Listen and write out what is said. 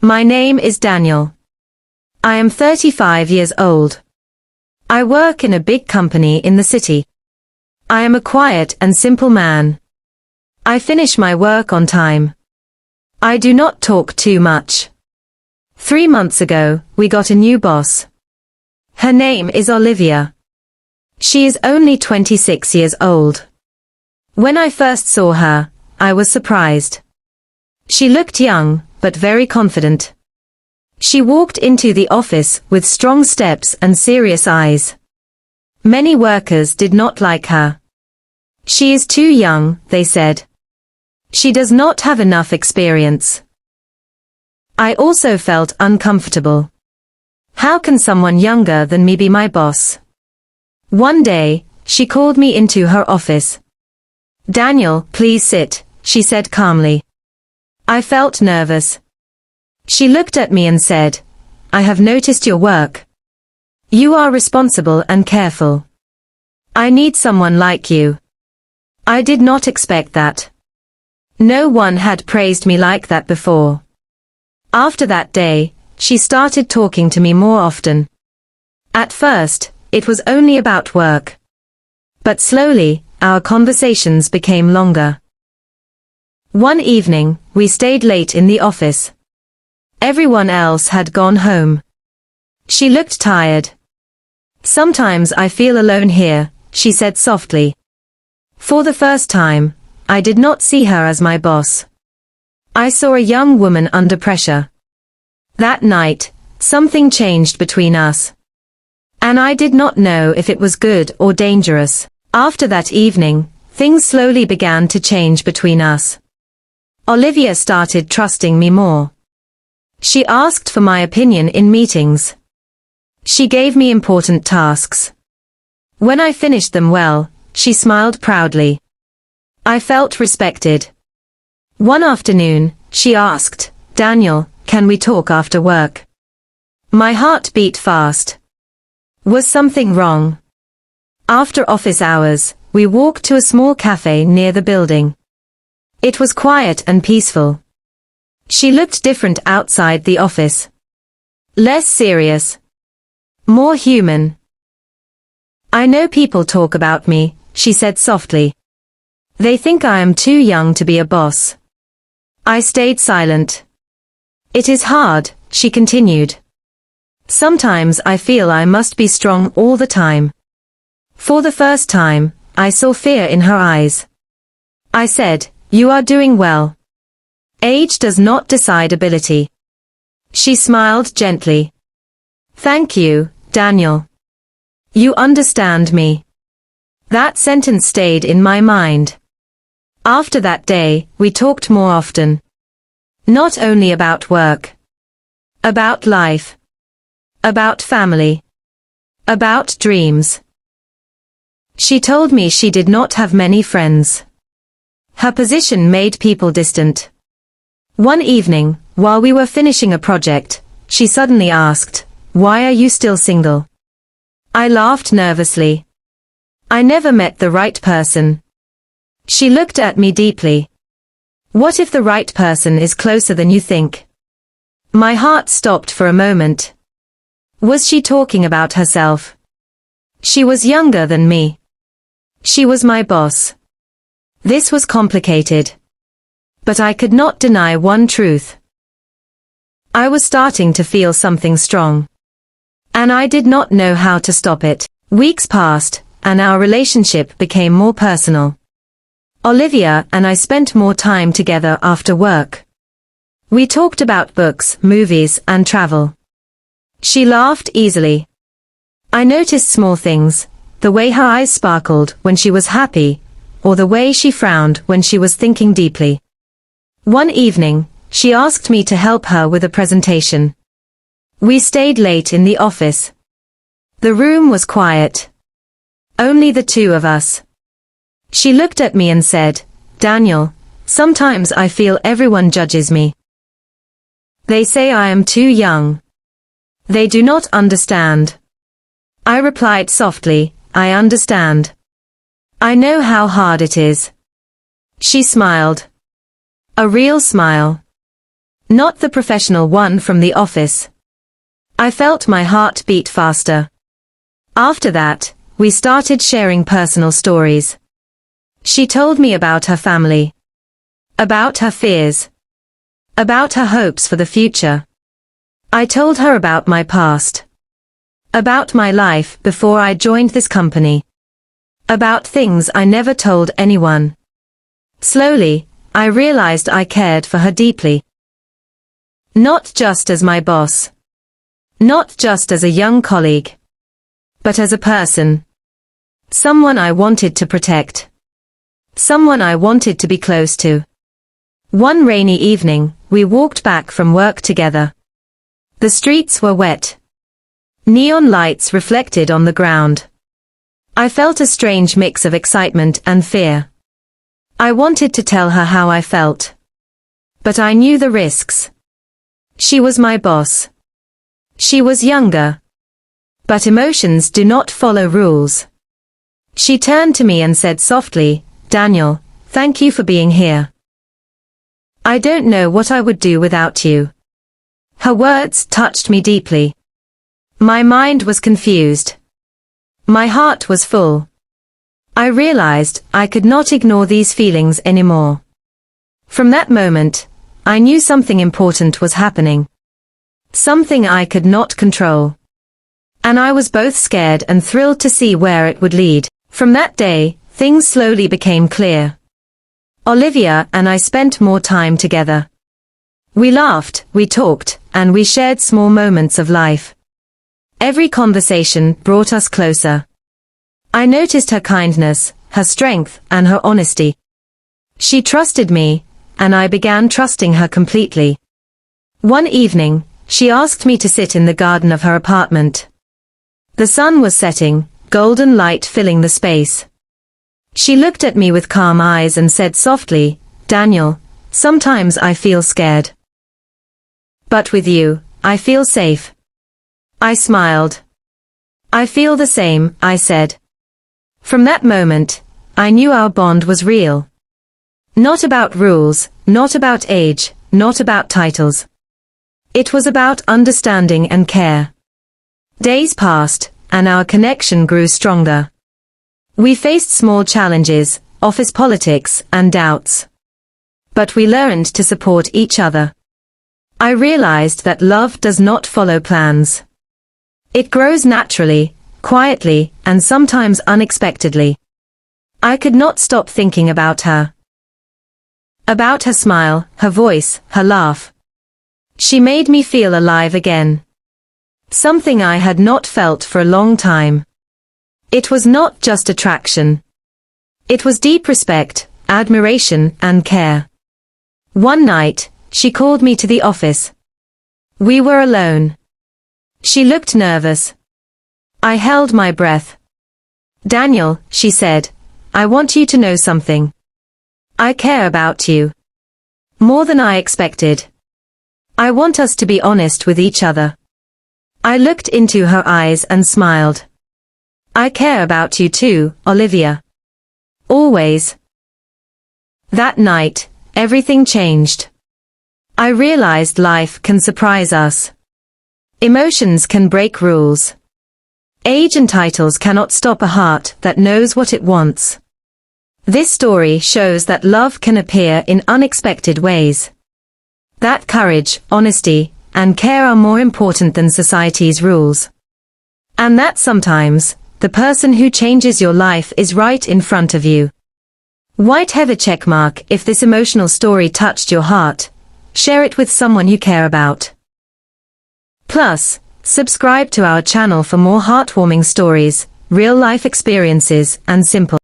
My name is Daniel. I am 35 years old. I work in a big company in the city. I am a quiet and simple man. I finish my work on time. I do not talk too much. 3 months ago, we got a new boss. Her name is Olivia. She is only 26 years old. When I first saw her, I was surprised. She looked young, but very confident. She walked into the office with strong steps and serious eyes. Many workers did not like her. She is too young, they said. She does not have enough experience. I also felt uncomfortable. How can someone younger than me be my boss? One day, she called me into her office. Daniel, please sit, she said calmly. I felt nervous. She looked at me and said, I have noticed your work. You are responsible and careful. I need someone like you. I did not expect that. No one had praised me like that before. After that day, she started talking to me more often. At first, it was only about work. But slowly, our conversations became longer. One evening, we stayed late in the office. Everyone else had gone home. She looked tired. Sometimes I feel alone here, she said softly. For the first time, I did not see her as my boss. I saw a young woman under pressure. That night, something changed between us. And I did not know if it was good or dangerous. After that evening, things slowly began to change between us. Olivia started trusting me more. She asked for my opinion in meetings. She gave me important tasks. When I finished them well, she smiled proudly. I felt respected. One afternoon, she asked, Daniel, can we talk after work? My heart beat fast. Was something wrong? After office hours, we walked to a small cafe near the building. It was quiet and peaceful. She looked different outside the office. Less serious. More human. I know people talk about me, she said softly. They think I am too young to be a boss. I stayed silent. It is hard, she continued. Sometimes I feel I must be strong all the time. For the first time, I saw fear in her eyes. I said, you are doing well. Age does not decide ability. She smiled gently. Thank you, Daniel. You understand me. That sentence stayed in my mind. After that day, we talked more often. Not only about work. About life. About family. About dreams. She told me she did not have many friends. Her position made people distant. One evening, while we were finishing a project, she suddenly asked, why are you still single? I laughed nervously. I never met the right person. She looked at me deeply. What if the right person is closer than you think? My heart stopped for a moment. Was she talking about herself? She was younger than me. She was my boss. This was complicated. But I could not deny one truth. I was starting to feel something strong. And I did not know how to stop it. Weeks passed, and our relationship became more personal. Olivia and I spent more time together after work. We talked about books, movies, and travel. She laughed easily. I noticed small things, the way her eyes sparkled when she was happy, or the way she frowned when she was thinking deeply. One evening, she asked me to help her with a presentation. We stayed late in the office. The room was quiet. Only the two of us. She looked at me and said, Daniel, sometimes I feel everyone judges me. They say I am too young. They do not understand. I replied softly, I understand. I know how hard it is. She smiled. A real smile. Not the professional one from the office. I felt my heart beat faster. After that, we started sharing personal stories. She told me about her family, about her fears, about her hopes for the future. I told her about my past, about my life before I joined this company, about things I never told anyone. Slowly, I realized I cared for her deeply. Not just as my boss, not just as a young colleague, but as a person. Someone I wanted to protect. Someone I wanted to be close to. One rainy evening, we walked back from work together. The streets were wet. Neon lights reflected on the ground. I felt a strange mix of excitement and fear. I wanted to tell her how I felt. But I knew the risks. She was my boss. She was younger. But emotions do not follow rules. She turned to me and said softly, "Daniel, thank you for being here. I don't know what I would do without you." Her words touched me deeply. My mind was confused. My heart was full. I realized I could not ignore these feelings anymore. From that moment, I knew something important was happening. Something I could not control. And I was both scared and thrilled to see where it would lead. From that day, things slowly became clear. Olivia and I spent more time together. We laughed, we talked, and we shared small moments of life. Every conversation brought us closer. I noticed her kindness, her strength, and her honesty. She trusted me, and I began trusting her completely. One evening, she asked me to sit in the garden of her apartment. The sun was setting, golden light filling the space. She looked at me with calm eyes and said softly, "Daniel, sometimes I feel scared. But with you, I feel safe." I smiled. "I feel the same," I said. From that moment, I knew our bond was real. Not about rules, not about age, not about titles. It was about understanding and care. Days passed, and our connection grew stronger. We faced small challenges, office politics, and doubts. But we learned to support each other. I realized that love does not follow plans. It grows naturally, quietly, and sometimes unexpectedly. I could not stop thinking about her. About her smile, her voice, her laugh. She made me feel alive again. Something I had not felt for a long time. It was not just attraction. It was deep respect, admiration, and care. One night, she called me to the office. We were alone. She looked nervous. I held my breath. "Daniel," she said, "I want you to know something. I care about you. More than I expected. I want us to be honest with each other." I looked into her eyes and smiled. "I care about you too, Olivia. Always." That night, everything changed. I realized life can surprise us. Emotions can break rules. Age and titles cannot stop a heart that knows what it wants. This story shows that love can appear in unexpected ways. That courage, honesty, and care are more important than society's rules. And that sometimes, the person who changes your life is right in front of you. Have a checkmark if this emotional story touched your heart. Share it with someone you care about. Plus, subscribe to our channel for more heartwarming stories, real-life experiences, and simple